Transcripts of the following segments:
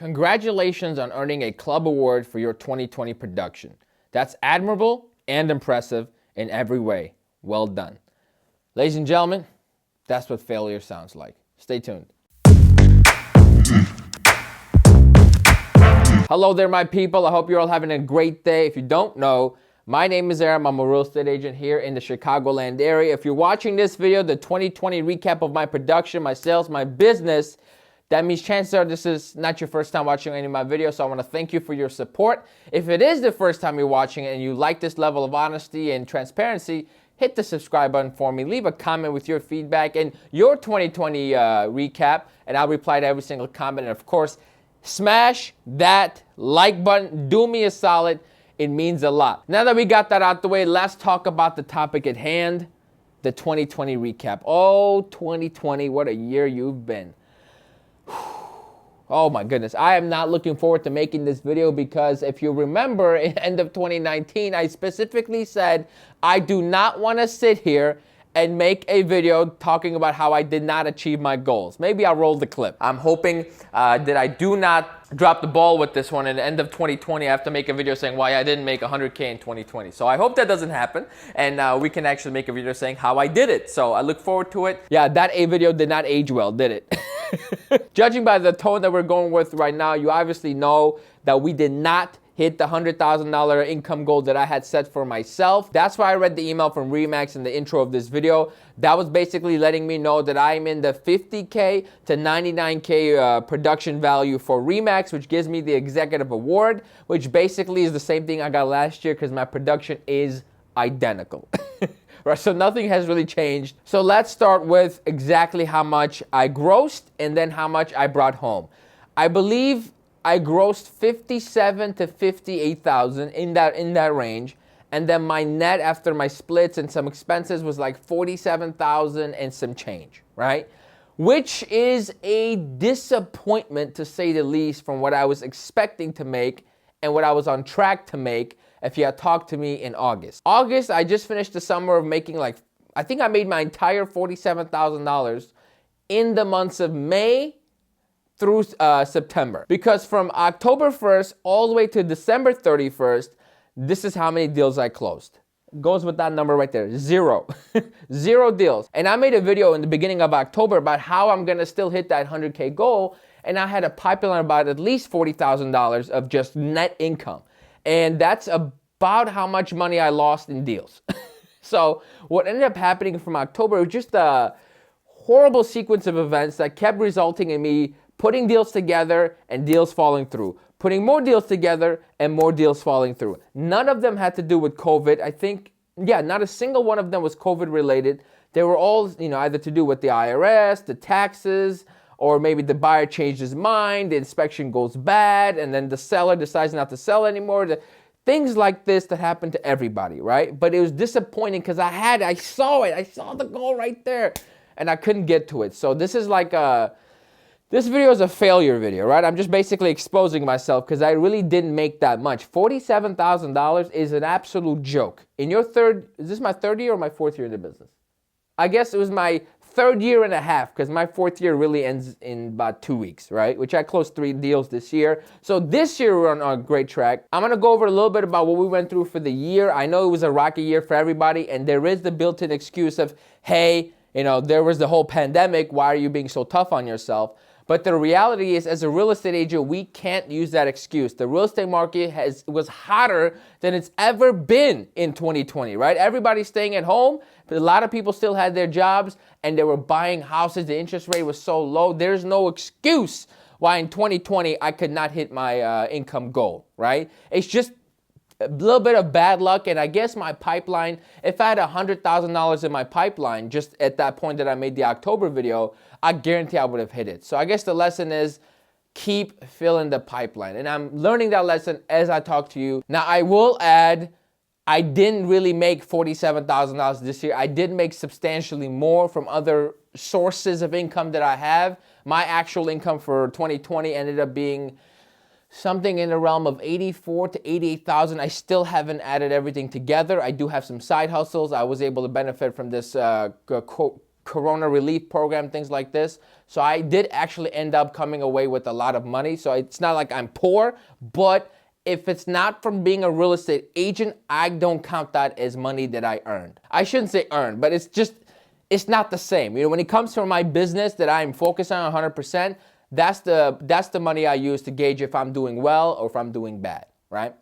Congratulations on earning a club award for your 2020 production. That's admirable and impressive in every way. Well done. Ladies and gentlemen, that's what failure sounds like. Stay tuned. Hello there, my people. I hope you're all having a great day. If you don't know, my name is Aram. I'm a real estate agent here in the Chicagoland area. If you're watching this video, the 2020 recap of my production, my sales, my business, that means chances are this is not your first time watching any of my videos, so I want to thank you for your support. If it is the first time you're watching it and you like this level of honesty and transparency, hit the subscribe button for me. Leave a comment with your feedback and your 2020 recap, and I'll reply to every single comment. And of course, smash that like button. Do me a solid. It means a lot. Now that we got that out the way, let's talk about the topic at hand, the 2020 recap. Oh, 2020, what a year you've been. Oh my goodness, I am not looking forward to making this video because if you remember, at the end of 2019, I specifically said I do not want to sit here and make a video talking about how I did not achieve my goals. Maybe I'll roll the clip. I'm hoping that I do not drop the ball with this one. At the end of 2020, I have to make a video saying why I didn't make 100K in 2020. So I hope that doesn't happen, and we can actually make a video saying how I did it. So I look forward to it. Yeah, that video did not age well, did it? Judging by the tone that we're going with right now, you obviously know that we did not hit the $100,000 income goal that I had set for myself. That's why I read the email from RE/MAX in the intro of this video. That was basically letting me know that I'm in the 50K to 99K production value for RE/MAX, which gives me the executive award, which basically is the same thing I got last year because my production is identical. Right, so nothing has really changed. So let's start with exactly how much I grossed and then how much I brought home. I believe I grossed $57,000 to $58,000 in that range, and then my net after my splits and some expenses was like $47,000 and some change, right? Which is a disappointment to say the least from what I was expecting to make and what I was on track to make if you had talked to me in August. August, I just finished the summer of making I think I made my entire $47,000 in the months of May through September. Because from October 1st all the way to December 31st, this is how many deals I closed. Goes with that number right there, 0. 0 deals. And I made a video in the beginning of October about how I'm gonna still hit that 100K goal, and I had a pipeline about at least $40,000 of just net income. And that's about how much money I lost in deals. So what ended up happening from October was just a horrible sequence of events that kept resulting in me putting deals together and deals falling through, putting more deals together and more deals falling through. None of them had to do with COVID. I think, not a single one of them was COVID related. They were all, either to do with the IRS, the taxes, or maybe the buyer changed his mind, the inspection goes bad, and then the seller decides not to sell anymore. Things like this that happen to everybody, right? But it was disappointing because I saw the goal right there, and I couldn't get to it. So this is this video is a failure video, right? I'm just basically exposing myself because I really didn't make that much. $47,000 is an absolute joke. Is this my third year or my fourth year in the business? I guess it was my third year and a half because my fourth year really ends in about 2 weeks, right? Which I closed 3 deals this year. So this year we're on a great track. I'm gonna go over a little bit about what we went through for the year. I know it was a rocky year for everybody, and there is the built-in excuse of, hey, there was the whole pandemic, why are you being so tough on yourself? But the reality is, as a real estate agent, we can't use that excuse. The real estate market was hotter than it's ever been in 2020, right? Everybody's staying at home, but a lot of people still had their jobs and they were buying houses. The interest rate was so low. There's no excuse why in 2020 I could not hit my income goal, right? It's just a little bit of bad luck, and I guess my pipeline, if I had $100,000 in my pipeline just at that point that I made the October video, I guarantee I would have hit it. So I guess the lesson is keep filling the pipeline, and I'm learning that lesson as I talk to you. Now I will add, I didn't really make $47,000 this year. I did make substantially more from other sources of income that I have. My actual income for 2020 ended up being something in the realm of 84 to 88,000. I still haven't added everything together. I do have some side hustles. I was able to benefit from this Corona relief program, things like this. So I did actually end up coming away with a lot of money. So it's not like I'm poor, but if it's not from being a real estate agent, I don't count that as money that I earned. I shouldn't say earned, but it's not the same. You know, when it comes to my business that I'm focused on 100%, that's the money I use to gauge if I'm doing well or if I'm doing bad, right?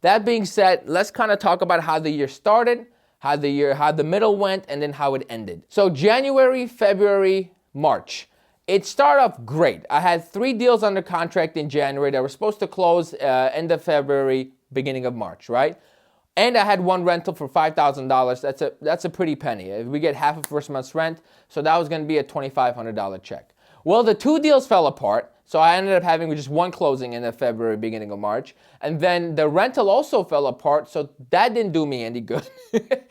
That being said, let's kind of talk about how the year started, how the middle went, and then how it ended. So January, February, March. It started off great. I had 3 deals under contract in January that were supposed to close end of February, beginning of March, right? And I had 1 rental for $5,000. That's a pretty penny. We get half of first month's rent, so that was going to be a $2,500 check. Well, the 2 deals fell apart, so I ended up having just 1 closing in February, beginning of March. And then the rental also fell apart, so that didn't do me any good.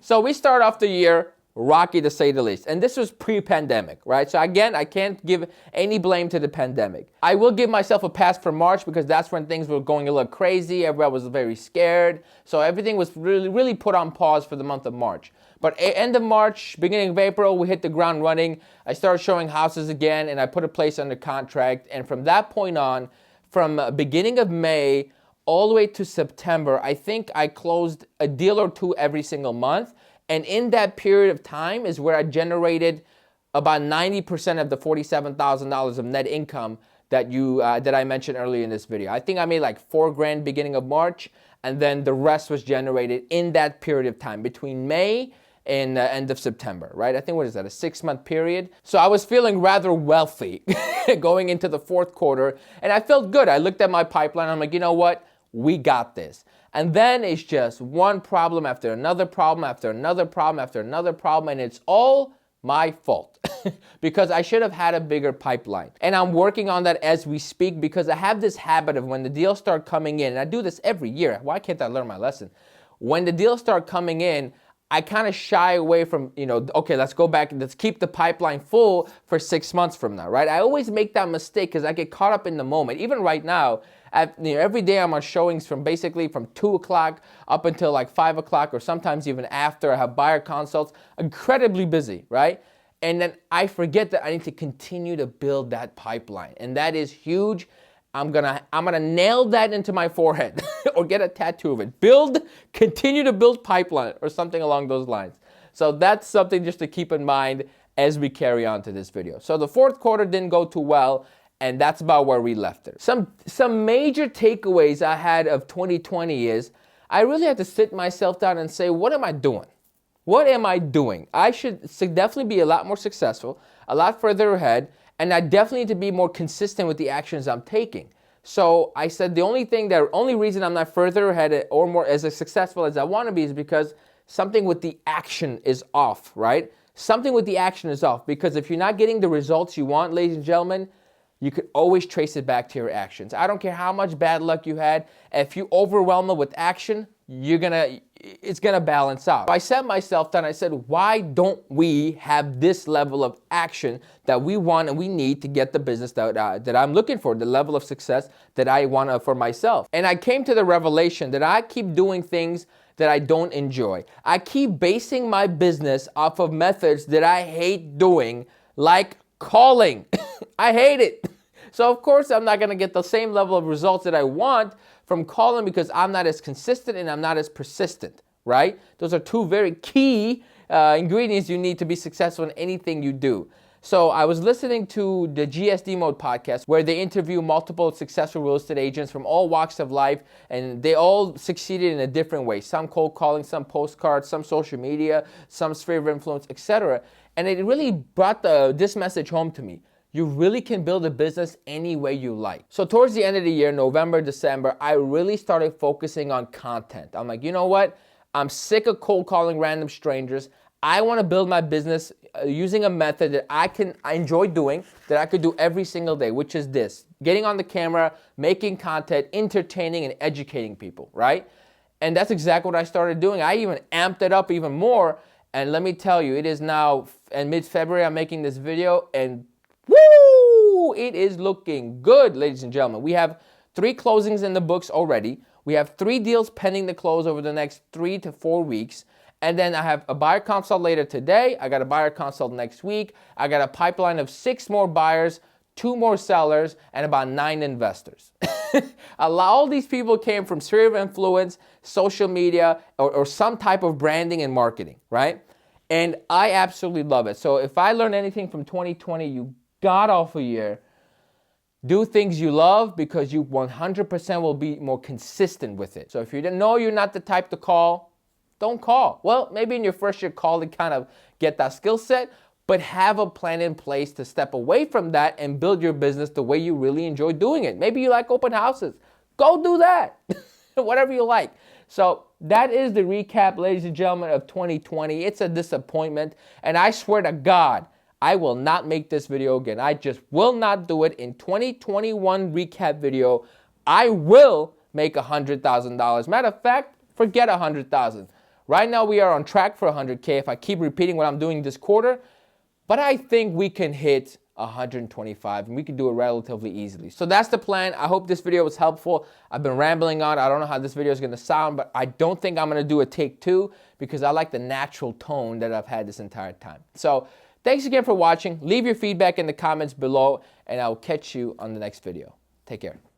So we start off the year rocky, to say the least. And this was pre-pandemic, right? So again, I can't give any blame to the pandemic. I will give myself a pass for March because that's when things were going a little crazy. Everybody was very scared. So everything was really put on pause for the month of March. But end of March, beginning of April, we hit the ground running. I started showing houses again, and I put a place under contract. And from that point on, from beginning of May all the way to September, I think I closed a deal or 2 every single month. And in that period of time is where I generated about 90% of the $47,000 of net income that I mentioned earlier in this video. I think I made like $4,000 beginning of March, and then the rest was generated in that period of time between May and end of September, right? I think, what is that, a 6-month period? So I was feeling rather wealthy going into the 4th quarter, and I felt good. I looked at my pipeline. I'm like, you know what? We got this. And then it's just one problem after another problem after another problem after another problem, and it's all my fault because I should have had a bigger pipeline. And I'm working on that as we speak because I have this habit of when the deals start coming in, and I do this every year. Why can't I learn my lesson? When the deals start coming in, I kind of shy away from, okay, let's go back and let's keep the pipeline full for 6 months from now, right? I always make that mistake because I get caught up in the moment. Even right now, every day I'm on showings from 2 o'clock up until like 5 o'clock, or sometimes even after. I have buyer consults, incredibly busy, right? And then I forget that I need to continue to build that pipeline. And that is huge. I'm gonna nail that into my forehead or get a tattoo of it. Continue to build pipeline or something along those lines. So that's something just to keep in mind as we carry on to this video. So the 4th quarter didn't go too well, and that's about where we left it. Some major takeaways I had of 2020 is I really had to sit myself down and say, what am I doing? What am I doing? I should definitely be a lot more successful, a lot further ahead, and I definitely need to be more consistent with the actions I'm taking. So I said the only reason I'm not further ahead or more as successful as I want to be is because something with the action is off, right? Something with the action is off, because if you're not getting the results you want, ladies and gentlemen, you could always trace it back to your actions. I don't care how much bad luck you had. If you overwhelm it with action, it's gonna balance out. So I set myself down, I said, why don't we have this level of action that we want and we need to get the business that I'm looking for, the level of success that I want for myself? And I came to the revelation that I keep doing things that I don't enjoy. I keep basing my business off of methods that I hate doing, like calling. I hate it. So of course I'm not gonna get the same level of results that I want from calling because I'm not as consistent and I'm not as persistent, right? Those are 2 very key ingredients you need to be successful in anything you do. So I was listening to the GSD Mode podcast where they interview multiple successful real estate agents from all walks of life, and they all succeeded in a different way. Some cold calling, some postcards, some social media, some sphere of influence, etc. And it really brought this message home to me. You really can build a business any way you like. So towards the end of the year, November, December, I really started focusing on content. I'm like, you know what? I'm sick of cold calling random strangers. I want to build my business using a method that I enjoy doing, that I could do every single day, which is this: getting on the camera, making content, entertaining and educating people, right? And that's exactly what I started doing. I even amped it up even more. And let me tell you, it is now in mid-February, I'm making this video, and woo! It is looking good, ladies and gentlemen. We have 3 closings in the books already. We have 3 deals pending to close over the next 3 to 4 weeks. And then I have a buyer consult later today. I got a buyer consult next week. I got a pipeline of 6 more buyers, 2 more sellers, and about 9 investors. All these people came from sphere of influence, social media, or some type of branding and marketing, right? And I absolutely love it. So if I learned anything from 2020, you got off a year, do things you love because you 100% will be more consistent with it. So if you know you're not the type to call, don't call. Well, maybe in your first year, call to kind of get that skill set, but have a plan in place to step away from that and build your business the way you really enjoy doing it. Maybe you like open houses. Go do that. Whatever you like. So that is the recap, ladies and gentlemen, of 2020. It's a disappointment. And I swear to God, I will not make this video again. I just will not do it. In 2021 recap video, I will make $100,000. Matter of fact, forget $100,000. Right now we are on track for 100K if I keep repeating what I'm doing this quarter, but I think we can hit 125 and we can do it relatively easily. So that's the plan. I hope this video was helpful. I've been rambling on. I don't know how this video is going to sound, but I don't think I'm going to do a take 2 because I like the natural tone that I've had this entire time. So thanks again for watching. Leave your feedback in the comments below and I'll catch you on the next video. Take care.